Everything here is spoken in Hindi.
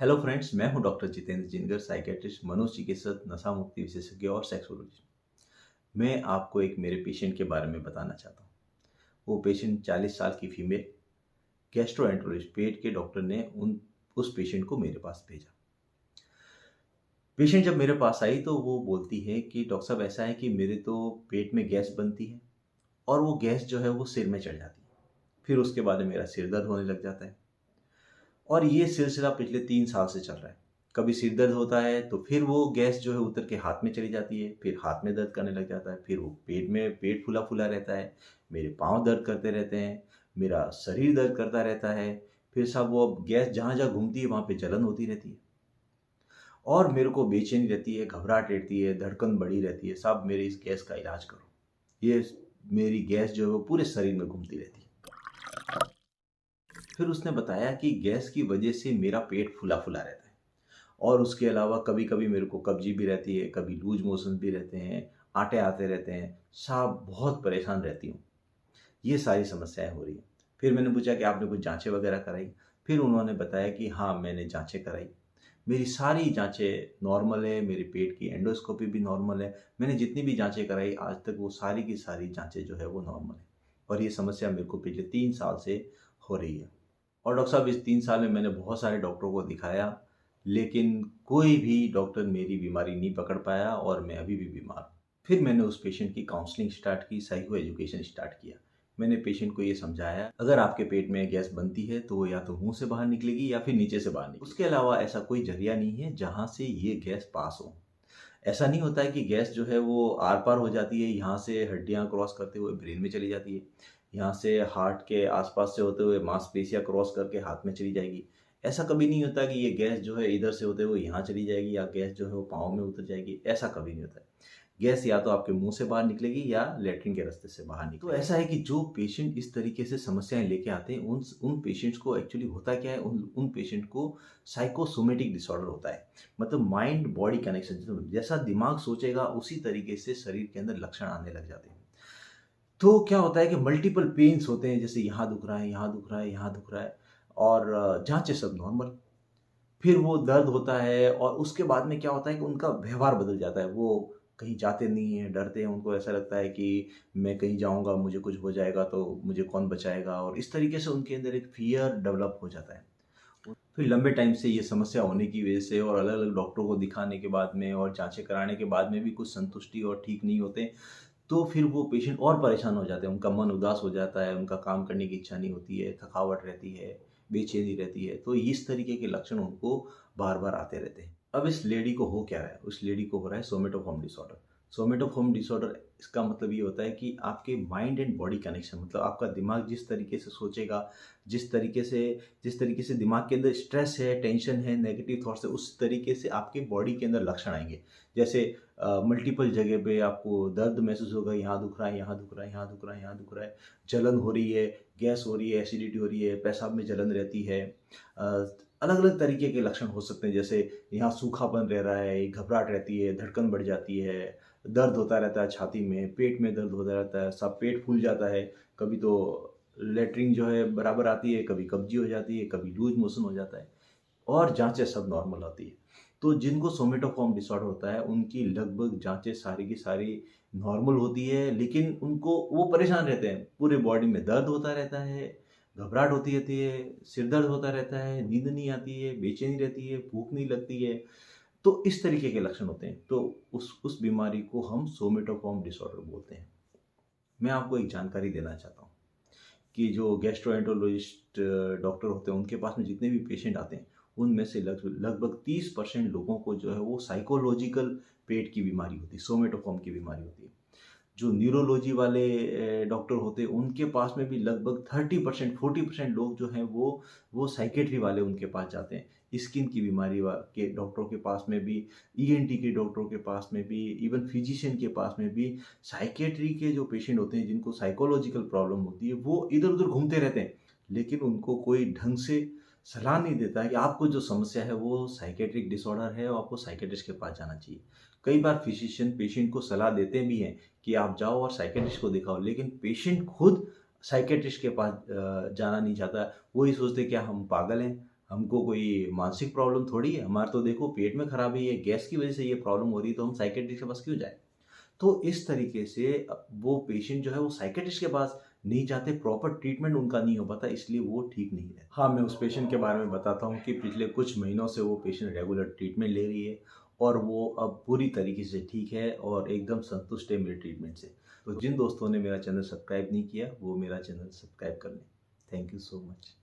हेलो फ्रेंड्स, मैं हूं डॉक्टर जितेंद्र जिनगर, साइकेट्रिस्ट, मनोचिकित्सक, नशा मुक्ति विशेषज्ञ और सेक्सोलॉजिस्ट। मैं आपको एक मेरे पेशेंट के बारे में बताना चाहता हूं। वो पेशेंट 40 साल की फीमेल, गैस्ट्रोएंटरोलॉजिस्ट, पेट के डॉक्टर ने उन उस पेशेंट को मेरे पास भेजा। पेशेंट जब मेरे पास आई तो वो बोलती है कि डॉक्टर साहब, ऐसा है कि मेरे तो पेट में गैस बनती है और वो गैस जो है वो सिर में चढ़ जाती है। फिर उसके बाद में मेरा सिर दर्द होने लग जाता है और ये सिलसिला पिछले 3 साल से चल रहा है। कभी सिर दर्द होता है तो फिर वो गैस जो है उतर के हाथ में चली जाती है, फिर हाथ में दर्द करने लग जाता है, फिर वो पेट फूला फूला रहता है, मेरे पाँव दर्द करते रहते हैं, मेरा शरीर दर्द करता रहता है। फिर साहब वो गैस जहाँ जहाँ घूमती है वहाँ पे जलन होती रहती है और मेरे को बेचैनी रहती है, घबराहट रहती है, धड़कन बढ़ी रहती है। साहब मेरी इस गैस का इलाज करो। ये मेरी गैस जो है वो पूरे शरीर में घूमती रहती है। फिर उसने बताया कि गैस की वजह से मेरा पेट फूला फूला रहता है और उसके अलावा कभी कभी मेरे को कब्जी भी रहती है, कभी लूज मोशन भी रहते हैं, आटे आते रहते हैं। साहब बहुत परेशान रहती हूँ, ये सारी समस्याएं हो रही हैं। फिर मैंने पूछा कि आपने कुछ जांचें वगैरह कराई? फिर उन्होंने बताया कि हाँ, मैंने जांचें कराई। मेरी सारी जांचें नॉर्मल है, मेरे पेट की एंडोस्कोपी भी नॉर्मल है। मैंने जितनी भी जांचें कराई आज तक, वो सारी की सारी जांचें जो है वो नॉर्मल है और ये समस्या मेरे को पिछले 3 साल से हो रही है। और डॉक्टर साहब, इस 3 साल में मैंने बहुत सारे डॉक्टरों को दिखाया, लेकिन कोई भी डॉक्टर मेरी बीमारी नहीं पकड़ पाया और मैं अभी भी बीमार हूँ। फिर मैंने उस पेशेंट की काउंसलिंग स्टार्ट की, साइको एजुकेशन स्टार्ट किया। मैंने पेशेंट को ये समझाया, अगर आपके पेट में गैस बनती है तो वो या तो मुंह से बाहर निकलेगी या फिर नीचे से बाहर निकलेगी। उसके अलावा ऐसा कोई जरिया नहीं है जहाँ से ये गैस पास हो। ऐसा नहीं होता है कि गैस जो है वो आर पार हो जाती है, यहाँ से हड्डियाँ क्रॉस करते हुए ब्रेन में चली जाती है, यहाँ से हार्ट के आसपास से होते हुए मांसपेशियाँ क्रॉस करके हाथ में चली जाएगी। ऐसा कभी नहीं होता कि ये गैस जो है इधर से होते हुए यहाँ चली जाएगी या गैस जो है वो पाँव में उतर जाएगी। ऐसा कभी नहीं होता है। गैस या तो आपके मुंह से बाहर निकलेगी या लैट्रिन के रास्ते से बाहर निकलेगी। तो ऐसा है कि जो पेशेंट इस तरीके से समस्याएं लेके आते हैं, उन उन पेशेंट्स को एक्चुअली होता क्या है, उन पेशेंट को साइकोसोमेटिक डिसऑर्डर होता है। मतलब माइंड बॉडी कनेक्शन, जैसा दिमाग सोचेगा उसी तरीके से शरीर के अंदर लक्षण आने लग जाते हैं। तो क्या होता है कि मल्टीपल पेन्स होते हैं, जैसे यहाँ दुख रहा है, यहाँ दुख रहा है, यहाँ दुख रहा है और जांचें सब नॉर्मल। फिर वो दर्द होता है और उसके बाद में क्या होता है कि उनका व्यवहार बदल जाता है। वो कहीं जाते नहीं हैं, डरते हैं, उनको ऐसा लगता है कि मैं कहीं जाऊँगा, मुझे कुछ हो जाएगा तो मुझे कौन बचाएगा, और इस तरीके से उनके अंदर एक फ़ियर डेवलप हो जाता है। फिर लंबे टाइम से ये समस्या होने की वजह से और अलग-अलग डॉक्टरों को दिखाने के बाद में और जाँचें कराने के बाद में भी कुछ संतुष्टि और ठीक नहीं होते, तो फिर वो पेशेंट और परेशान हो जाते हैं, उनका मन उदास हो जाता है, उनका काम करने की इच्छा नहीं होती है, थकावट रहती है, बेचैनी रहती है। तो इस तरीके के लक्षण उनको बार-बार आते रहते हैं। अब इस लेडी को हो क्या रहा है? उस लेडी को हो रहा है सोमेटोफॉर्म डिसऑर्डर। सोमेटोफॉर्म डिसऑर्डर, इसका मतलब ये होता है कि आपके माइंड एंड बॉडी कनेक्शन, मतलब आपका दिमाग जिस तरीके से सोचेगा, जिस तरीके से जिस तरीके से दिमाग के अंदर स्ट्रेस है, टेंशन है, नेगेटिव थॉट्स है, उस तरीके से आपके बॉडी के अंदर लक्षण आएँगे। जैसे मल्टीपल जगह पे आपको दर्द महसूस होगा, यहाँ दुख रहा है, यहाँ दुख रहा है, यहाँ दुख रहा है, यहाँ दुख रहा है, जलन हो रही है, गैस हो रही है, एसिडिटी हो रही है, पेशाब में जलन रहती है। अलग-अलग तरीके के लक्षण हो सकते हैं, जैसे यहाँ सूखापन रह रहा है, घबराहट रहती है, धड़कन बढ़ जाती है, दर्द होता रहता है छाती में, पेट में दर्द होता रहता है, सब पेट फूल जाता है, कभी तो लैट्रिन जो है बराबर आती है, कभी कब्जी हो जाती है, कभी लूज मोशन हो जाता है और जाँचें सब नॉर्मल होती है। तो जिनको सोमेटोफॉर्म डिसऑर्डर होता है, उनकी लगभग जाँचें सारी की सारी नॉर्मल होती है, लेकिन उनको वो परेशान रहते हैं। पूरे बॉडी में दर्द होता रहता है, घबराहट होती रहती है, सिर दर्द होता रहता है, नींद नहीं आती है, बेचैनी रहती है, भूख नहीं लगती है। तो इस तरीके के लक्षण होते हैं। तो उस बीमारी को हम सोमेटोफॉर्म डिसऑर्डर बोलते हैं। मैं आपको एक जानकारी देना चाहता हूँ कि जो गैस्ट्रोएंटरोलॉजिस्ट डॉक्टर होते हैं, उनके पास में जितने भी पेशेंट आते हैं, उनमें से लगभग 30% लोगों को जो है वो साइकोलॉजिकल पेट की बीमारी होती है, सोमेटोफॉर्म की बीमारी होती है। जो न्यूरोलॉजी वाले डॉक्टर होते हैं, उनके पास में भी लगभग 30% 40% लोग जो हैं वो साइकेट्री वाले उनके पास जाते हैं। स्किन की बीमारी के डॉक्टरों के पास में भी, ईएनटी के डॉक्टरों के पास में भी, इवन फिजिशियन के पास में भी साइकेट्री के जो पेशेंट होते हैं, जिनको साइकोलॉजिकल प्रॉब्लम होती है, वो इधर-उधर घूमते रहते हैं। लेकिन उनको कोई ढंग से सलाह नहीं देता है कि आपको जो समस्या है वो साइकेट्रिक डिसऑर्डर है और आपको साइकेट्रिस्ट के पास जाना चाहिए। कई बार फिजिशियन पेशेंट को सलाह देते भी हैं कि आप जाओ और साइकियाट्रिस्ट को दिखाओ, लेकिन पेशेंट खुद साइकियाट्रिस्ट के पास जाना नहीं चाहता। वो ये सोचते क्या हम पागल हैं, हमको कोई मानसिक प्रॉब्लम थोड़ी है, हमारा तो देखो पेट में खराबी है, गैस की वजह से ये प्रॉब्लम हो रही है, तो हम साइकियाट्रिस्ट के पास क्यों जाएँ? तो इस तरीके से वो पेशेंट जो है वो साइकियाट्रिस्ट के पास नहीं जाते, प्रॉपर ट्रीटमेंट उनका नहीं हो पाता, इसलिए वो ठीक नहीं रहते। हाँ, मैं उस पेशेंट के बारे में बताता हूँ कि पिछले कुछ महीनों से वो पेशेंट रेगुलर ट्रीटमेंट ले रही है और वो अब पूरी तरीके से ठीक है और एकदम संतुष्ट है मेरे ट्रीटमेंट से। तो जिन दोस्तों ने मेरा चैनल सब्सक्राइब नहीं किया, वो मेरा चैनल सब्सक्राइब कर लें। Thank you so much.